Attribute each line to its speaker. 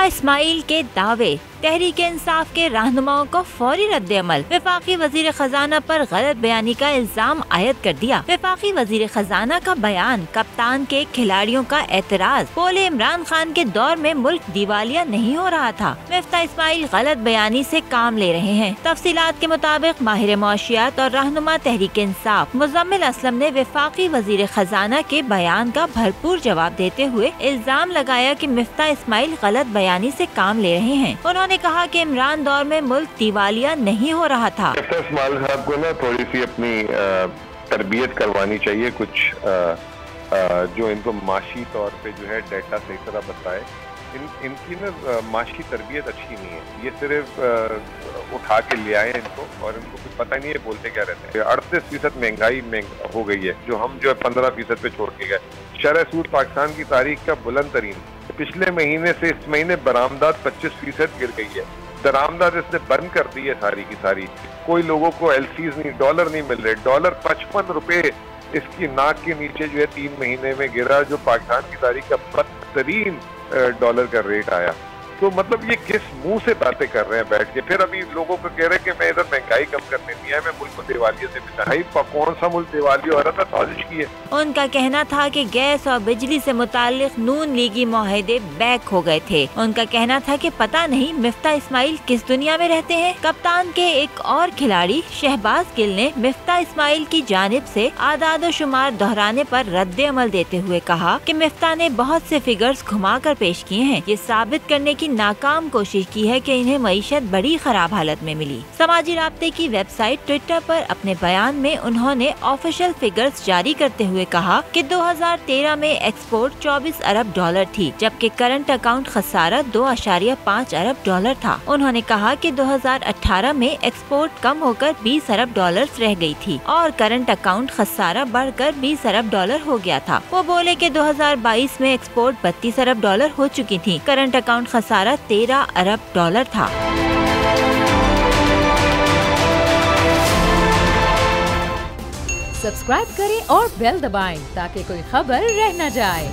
Speaker 1: मिफ्ता इस्माइल के दावे, तहरीक इंसाफ के रहनुमाओं को फौरी रद्द-ए-अमल। वफाकी वजीर खजाना पर गलत बयानी का इल्जाम आयद कर दिया। वफाकी वजीर खजाना का बयान, कप्तान के खिलाड़ियों का एतराज, बोले इमरान खान के दौर में मुल्क दिवालिया नहीं हो रहा था। मिफ्ता इस्माइल गलत बयानी से काम ले रहे हैं। तफसीलात के मुताबिक माहिर मुआशियात और रहनुमा तहरीक इंसाफ मुजम्मिल असलम ने वफाकी वजीर खजाना के बयान का भरपूर जवाब देते हुए इल्जाम लगाया कि मिफ्ता इस्माइल गलत बयानी से काम ले रहे हैं। उन्होंने कहा कि इमरान दौर में मुल्क दिवालिया नहीं हो रहा था।
Speaker 2: मिफ्ता इस्माइल साहब को ना थोड़ी सी अपनी तरबियत करवानी चाहिए, कुछ जो इनको माशी तौर पे जो है डेटा सही तरह बताए। इनकी ना माशी तरबियत अच्छी नहीं है, ये सिर्फ उठा के ले आए इनको और इनको कुछ पता नहीं है बोलते क्या रहते हैं। 38% महंगाई हो गई है, जो हम जो है 15% पे छोड़ के गए। शरह सूद पाकिस्तान की तारीख का बुलंद तरीन, पिछले महीने से इस महीने बरामदात 25% गिर गई है। दरामदात इसने बंद कर दी है सारी की सारी। कोई लोगों को एलसीज नहीं, डॉलर नहीं मिल रहे। डॉलर 55 रुपए इसकी नाक के नीचे जो है 3 महीने में गिरा, जो पाकिस्तान की तारीख का बदतरीन डॉलर का रेट आया। तो मतलब ये किस मुंह से बातें कर रहे हैं बैठ के। फिर अभी लोगों को कह रहे हैं कि मैं इधर महंगाई कम करने दिया है, मैं मुल्क को दिवालिये से बचा। भाई कौन सा मुल्क दिवालिया हो रहा था, साजिश की है।
Speaker 1: उनका कहना था कि गैस और बिजली से मुताल्लिक नून लीगी मुआहदे बैक हो गए थे। उनका कहना था कि पता नहीं मिफ्ता इस्माइल किस दुनिया में रहते हैं। कप्तान के एक और खिलाड़ी शहबाज गिल ने मिफ्ता इस्माइल की जानिब से आदाद व शुमार दोहराने पर रद्द-ए-अमल देते हुए कहा कि मिफ्ता ने बहुत से फिगर्स घुमा कर पेश किए हैं। ये साबित करने की नाकाम कोशिश की है कि इन्हें मईशत बड़ी खराब हालत में मिली। समाजी राब्ते की वेबसाइट ट्विटर पर अपने बयान में उन्होंने ऑफिशियल फिगर्स जारी करते हुए कहा कि 2013 में एक्सपोर्ट 24 अरब डॉलर थी, जबकि करंट अकाउंट खसारा 2.5 अरब डॉलर था। उन्होंने कहा कि 2018 में एक्सपोर्ट कम होकर 20 अरब डॉलर रह गई थी और करंट अकाउंट खसारा बढ़कर 20 अरब डॉलर हो गया था। वो बोले कि 2022 में एक्सपोर्ट 32 अरब डॉलर हो चुकी थी, करंट अकाउंट खसारा 13 अरब डॉलर था।
Speaker 3: सब्सक्राइब करें और बेल दबाएं ताकि कोई खबर रह न जाए।